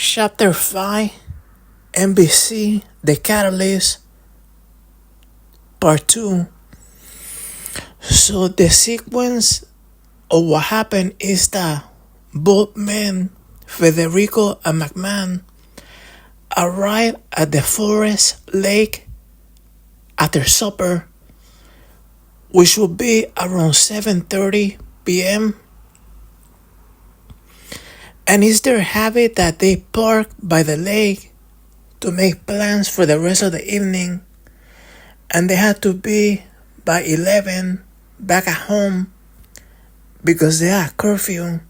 Chapter 5, NBC, The Catalyst, Part 2. So the sequence of what happened is that both men, Federico and McMahon, arrived at the forest lake after supper, which would be around 7:30 p.m. And it's their habit that they park by the lake to make plans for the rest of the evening, and they had to be by 11 back at home because they had curfew.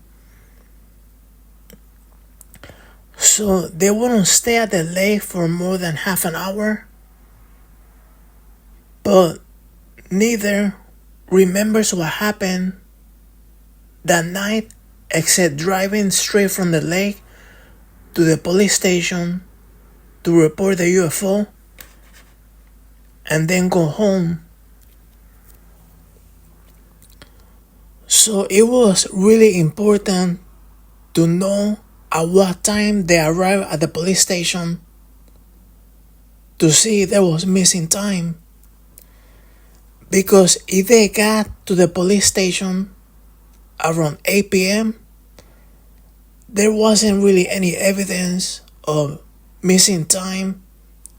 So they wouldn't stay at the lake for more than half an hour, but neither remembers what happened that night except driving straight from the lake to the police station to report the UFO and then go home. So it was really important to know at what time they arrived at the police station to see if there was missing time. Because if they got to the police station around 8 p.m., there wasn't really any evidence of missing time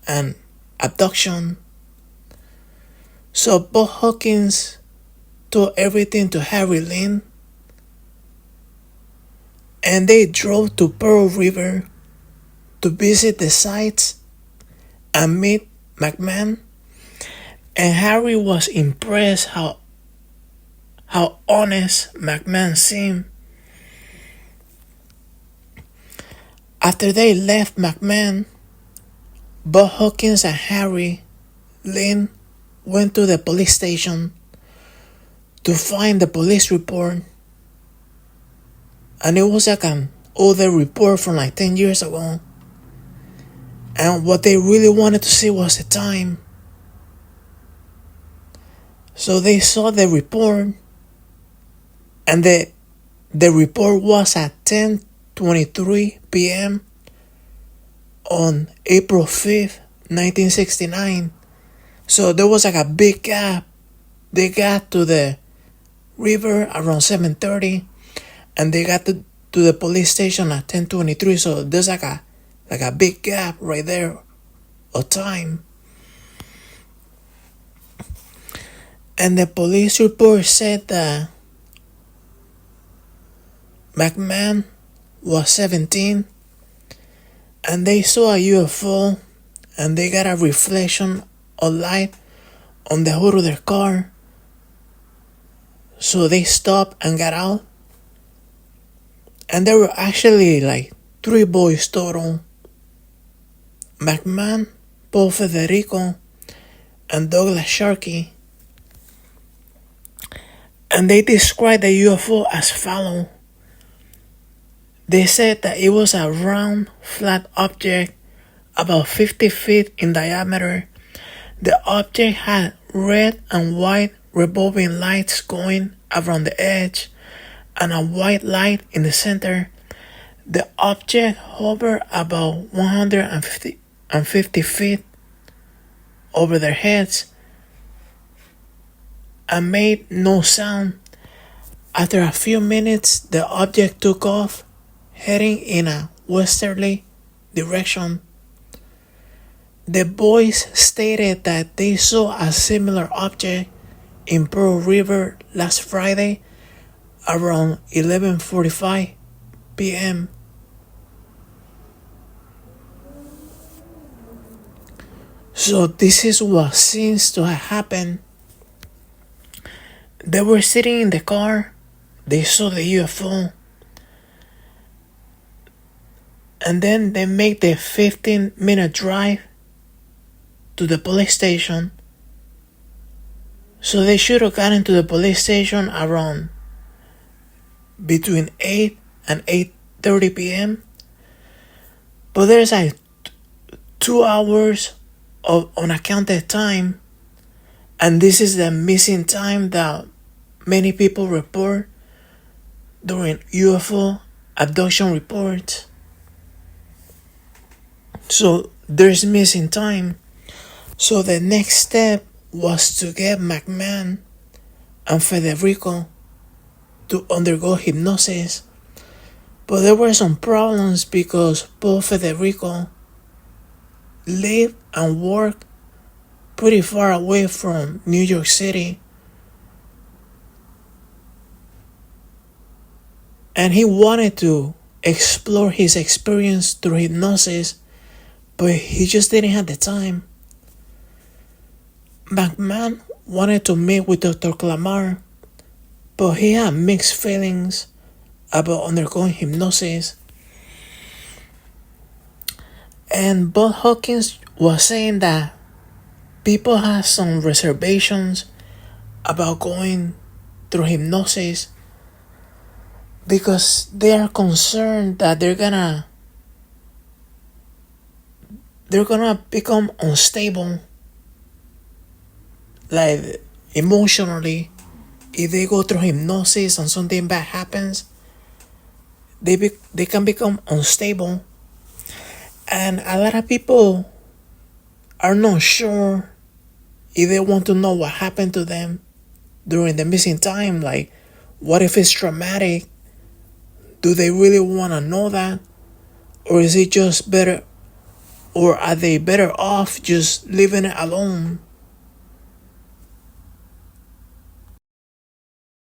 and abduction. So Budd Hopkins told everything to Harry Lynn, and they drove to Pearl River to visit the sites and meet McMahon. And Harry was impressed how honest McMahon seemed. After they left McMahon, Budd Hopkins and Harry Lynn went to the police station to find the police report. And it was like an older report from like 10 years ago. And what they really wanted to see was the time. So they saw the report, and the report was at 10:23 p.m. on April 5th, 1969. So there was like a big gap. They got to the river around 7:30, and they got to the police station at 10:23. So there's like a big gap right there of time. And the police report said that McMahon was 17 and they saw a UFO and they got a reflection of light on the hood of their car. So they stopped and got out. And there were actually like 3 boys total: McMahon, Paul Federico, and Douglas Sharkey. And they described the UFO as follows. They said that it was a round, flat object about 50 feet in diameter. The object had red and white revolving lights going around the edge and a white light in the center. The object hovered about 150 feet over their heads and made no sound. After a few minutes, the object took off, heading in a westerly direction. The boys stated that they saw a similar object in Pearl River last Friday around 11:45 p.m. So this is what seems to have happened. They were sitting in the car, they saw the UFO, and then they made the 15-minute drive to the police station. So they should have gotten to the police station around between 8 and 8:30 p.m. But there's like 2 hours of unaccounted time, and this is the missing time that many people report during UFO abduction reports. So there's missing time. So the next step was to get McMahon and Federico to undergo hypnosis. But there were some problems because both Federico lived and worked pretty far away from New York City. And he wanted to explore his experience through hypnosis, but he just didn't have the time. McMahon wanted to meet with Dr. Clamar, but he had mixed feelings about undergoing hypnosis. And Budd Hopkins was saying that people have some reservations about going through hypnosis because they are concerned that they're gonna become unstable, like emotionally. If they go through hypnosis and something bad happens, they can become unstable. And a lot of people are not sure if they want to know what happened to them during the missing time. Like, what if it's traumatic? Do they really want to know that? Or is it just better, or are they better off just leaving it alone